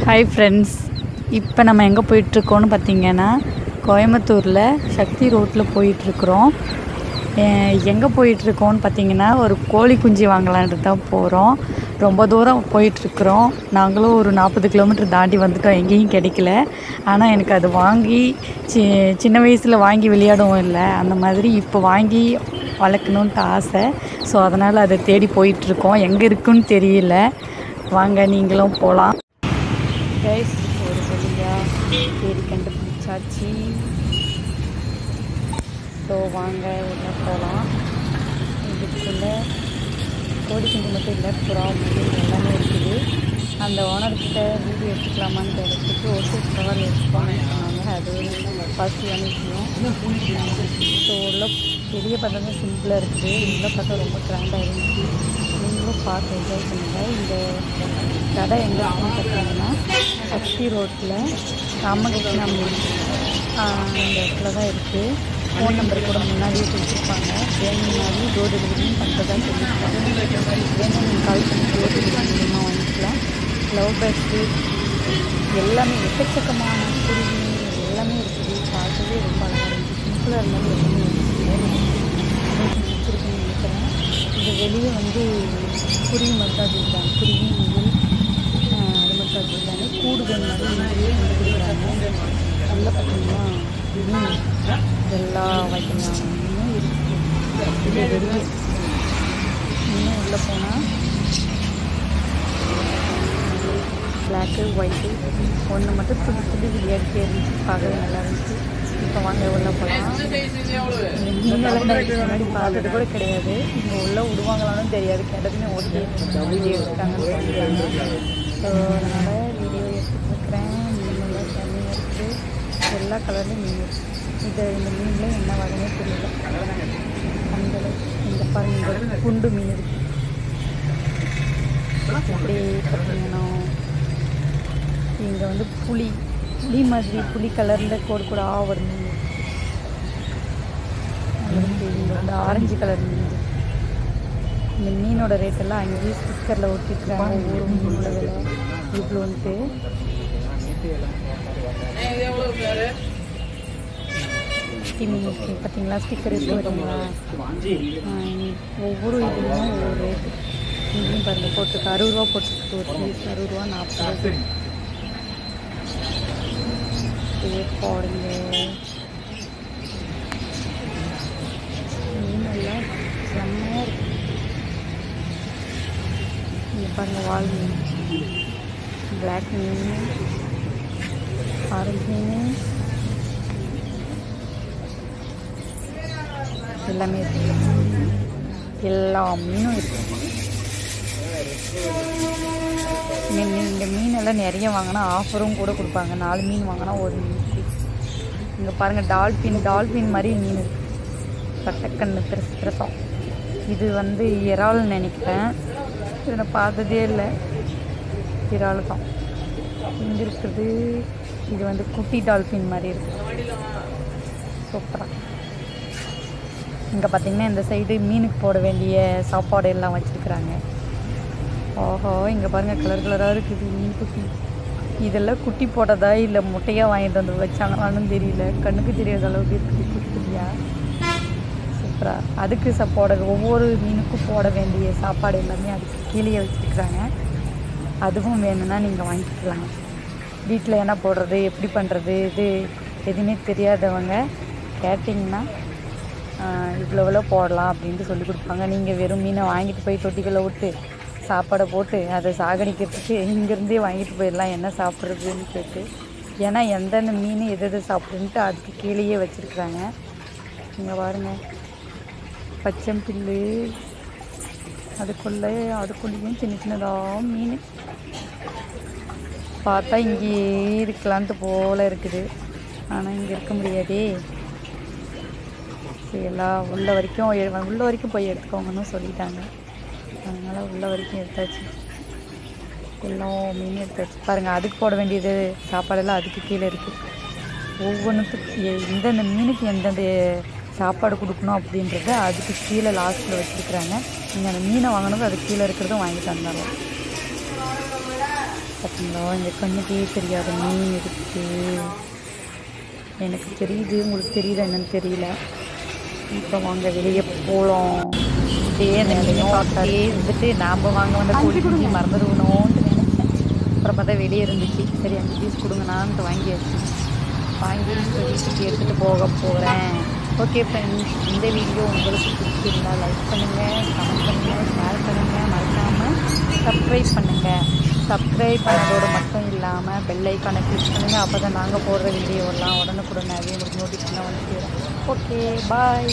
Hi friends, இப்போ நம்ம எங்கே போயிட்டுருக்கோன்னு பார்த்தீங்கன்னா கோயம்புத்தூரில் சக்தி ரோட்டில் போயிட்டுருக்குறோம். எங்கே போயிட்டுருக்கோன்னு பார்த்தீங்கன்னா ஒரு கோழி குஞ்சு வாங்கலான்ட்டு தான் போகிறோம். ரொம்ப தூரம் போயிட்டுருக்குறோம். நாங்களும் ஒரு 40 கிலோமீட்டர் தாண்டி வந்துட்டோம், எங்கேயும் கிடைக்கல. ஆனால் எனக்கு அது வாங்கி சின்ன வயசில் வாங்கி விளையாடவும் இல்லை, அந்த மாதிரி இப்போ வாங்கி வளர்க்கணுன்ட்டு ஆசை. ஸோ அதனால் அதை தேடி போயிட்டுருக்கோம். எங்கே இருக்குன்னு தெரியல. வாங்க நீங்களும் போகலாம். கைஸ், ஒரு வழியாக தேடி கண்டுபிடிச்சாச்சு. ஸோ வாங்க உள்ள போகலாம். இதுக்குள்ளே கோழி குஞ்சு மட்டும் இல்லை, புறா எல்லாமே இருக்குது. அந்த ஓனர்கிட்ட வீடியோ எடுத்துக்கலாமான்னு கேட்டதுக்கு ஒரு கவர் எடுத்துக்கோன்னு சொன்னாங்க. அது பாசிட்டிவான விஷயம். ஸோ உள்ள வெளியே பார்த்தா சிம்பிளாக இருக்குது, உள்ளே பார்த்தா ரொம்ப கிராண்டாக இருந்துச்சு. நீங்களும் பார்த்து என்ஜாய் பண்ணுங்கள். இந்த கடை எங்கே இருக்குன்னு பார்த்தீங்கன்னா சக்தி ரோட்டில் ராமகிருஷ்ணம் இந்த இடத்துல தான் இருக்குது. ஃபோன் நம்பர் கூட முன்னாடியே கொடுத்துருப்பாங்க. வேணும்னாலும் டோர் டெலிவரியும் பண்ணுறதா சொல்லியிருக்காங்க. வேணும் நீங்கள் கால் பண்ணி டோர் டெலிவரி மூலியமாக வாங்கிக்கலாம். லவ் பேர்ட்ஸு எல்லாமே எக்கச்சக்கமான குருவி எல்லாமே இருக்குது. பார்க்கவே ரொம்ப அழகாக இருந்துச்சு. சிம்பிளாக இருந்தாலும் எல்லாமே வச்சுருக்குன்னு நினைக்கிறேன். இந்த வெளியே குருவி மட்டும் அது இருக்காங்க. குருவி முயல் அது மட்டும் அது இருக்காங்க. கூடுதல் மாதிரி கண்டுபிடிக்கிறாங்க. நல்லா பார்த்தீங்கன்னா எல்லா வகையான மீனும் இருக்குது. இது வெளியே இன்னும் உள்ளே போனால் பிளாக்கு ஒயிட்டு ஒன்று மட்டும் துடி துடி விளையாடிட்டே இருந்துச்சு. பார்க்கவே நல்லா இருந்துச்சு. இப்போ வாங்க உள்ளே போகலாம். மீனெல்லாம் முன்னாடி பார்த்தது கூட கிடையாது. இங்கே உள்ளே விடுவாங்களான்னு தெரியாது. கிடக்குன்னு ஓட்டி வீடியோ எடுத்துட்டாங்கன்னு சொல்லிட்டாங்க. ஸோ அதனால் வீடியோ எடுத்துட்டுருக்குறேன். மீனெல்லாம் தண்ணியாக இருக்குது. எல்லா கலர்லேயும் மீன் இருக்குது. இந்த மீனில் என்ன வகையே தெரியல. அந்த இந்த பாருங்க, குண்டு மீன் இருக்குது. இப்படி பார்த்தீங்கன்னா இங்கே புளி மாதிரி புளி கலரில் கோடு கூட ஒரு மீன் இங்கே ஆரஞ்சு கலர் மீன். இந்த மீனோட ரேட்டெல்லாம் அங்கேயே ஸ்டிக்கரில் ஒட்டிருக்காங்க. ஒவ்வொரு மீனோட விலை இவ்வளோன்ட்டு. மீன் பார்த்தீங்களா, ஸ்டிக்கர் இருக்குது பார்த்தீங்களா. ஒவ்வொரு இதுலேயும் ஒவ்வொரு ரேட்டு. இங்கேயும் பாருங்கள் போட்டிருக்கு. 60 ரூபா போட்டிருக்கு. ஒரு பீஸ் 60 ரூபா 40 ரூபா. போடுங்க. மீனெல்லாம் செம்மையாக இருக்குது. இங்கே பாருங்கள், வால் மீன், பிளாக் மீன், ஆரஞ்சு மீன் எல்லாமே இருக்குது. எல்லா மீனும் இருக்குது. இந்த மீனெல்லாம் நிறைய வாங்கினா ஆஃபரும் கூட கொடுப்பாங்க. 4 மீன் வாங்கினா ஒரு மீன். இங்கே பாருங்கள், டால்ஃபின் மாதிரி மீன் இருக்குது. கட்டக்கண்ணு பெருசம். இது இறால்னு நினைக்கிறேன். இதை நான் பார்த்ததே இல்லை. இறால் தான் இங்கே இருக்குது. இது குட்டி டால்ஃபின் மாதிரி இருக்குது. சூப்பராக. இங்கே பார்த்தீங்கன்னா இந்த சைடு மீனுக்கு போட வேண்டிய சாப்பாடு எல்லாம் வச்சுருக்குறாங்க. ஓஹோ, இங்கே பாருங்கள், கலர் கலராக இருக்குது மீன் குட்டி. இதெல்லாம் குட்டி போட்டதா இல்லை முட்டையாக வாங்கிட்டு வந்து வச்சாங்களான்னு தெரியல. கண்ணுக்கு தெரியாத அளவுக்கு இருக்குது குட்டி குட்டியாக. சூப்பராக. அதுக்கு போட ஒவ்வொரு மீனுக்கும் போட வேண்டிய சாப்பாடு எல்லாமே அதுக்கு கீழே வச்சுருக்குறாங்க. அதுவும் வேணும்னா நீங்கள் வாங்கிக்கலாம். வீட்டில் என்ன போடுறது, எப்படி பண்ணுறது, இது எதுவுமே தெரியாதவங்க கேட்டிங்கன்னா இவ்வளோ போடலாம் அப்படின்ட்டு சொல்லி கொடுப்பாங்க. நீங்கள் வெறும் மீனை வாங்கிட்டு போய் தொட்டிக்குள்ளே விட்டு சாப்பாடை போட்டு அதை சாகடிக்கிறதுக்கு இங்கேருந்தே வாங்கிட்டு போயிடலாம், என்ன சாப்பிட்றதுன்னு கேட்டு. ஏன்னா எந்தெந்த மீன் எது சாப்பிடுன்ட்டு அதுக்கு கீழேயே வச்சுருக்குறாங்க. இங்கே பாருங்கள், பச்சைப்பில்லு, அதுக்குள்ளேயும் சின்ன சின்னதாக மீன். பார்த்தா இங்கேயே இருக்கலான்ட்டு போல் இருக்குது. ஆனால் இங்கே இருக்க முடியாதே. எல்லாம் உள்ள வரைக்கும் போய் எடுத்துக்கோங்கன்னு சொல்லிட்டாங்க. அதனால் உள்ள வரைக்கும் எடுத்தாச்சு. எல்லாம் மீன் எடுத்தாச்சு. பாருங்கள், அதுக்கு போட வேண்டியது சாப்பாடெல்லாம் அதுக்கு கீழே இருக்குது. ஒவ்வொன்றுத்துக்கு எந்தெந்த மீனுக்கு எந்தெந்த சாப்பாடு கொடுக்கணும் அப்படின்றத அதுக்கு கீழே லாஸ்ட்டில் வச்சுருக்குறாங்க. நீங்கள் அந்த மீனை வாங்கினது அதுக்கு கீழே இருக்கிறதும் வாங்கி தந்துடலாம். பார்த்தீங்களா, இந்த கண்ணுக்கே தெரியாத மீன் இருக்குது. எனக்கு தெரியுது, உங்களுக்கு தெரியுதா என்னன்னு தெரியல. இப்போ வாங்க வெளியே போகலாம். இதே நிலையும் பார்த்தாலே இருந்துட்டு நாம் வாங்க வந்த கோழி குஞ்சு மறந்துடுவோன்னு நினச்சேன். அப்புறம் பார்த்தா வெளியே இருந்துச்சு. சரி 5 பீஸ் கொடுங்கண்ணான்ட்டு வாங்கியாச்சு. வாங்கி வீட்டுக்கு எடுத்துகிட்டு போக போகிறேன். ஓகே ஃப்ரெண்ட்ஸ், இந்த வீடியோ உங்களுக்கு பிடிச்சிருந்தால் லைக் பண்ணுங்கள், கமெண்ட் பண்ணுங்கள், ஷேர் பண்ணுங்கள், மறக்காமல் சப்ஸ்கிரைப் பண்ணுங்கள். சப்ஸ்கிரைப் பண்ணதோடு மட்டும் இல்லாமல் பெல் ஐக்கானை கிளிக் பண்ணுங்கள். அப்போ தான் நாங்கள் போடுற வீடியோவெல்லாம் உடனுக்குடனே உங்களுக்கு நோட்டிஃபிகேஷன் வந்து சேரும். ஓகே, பாய்.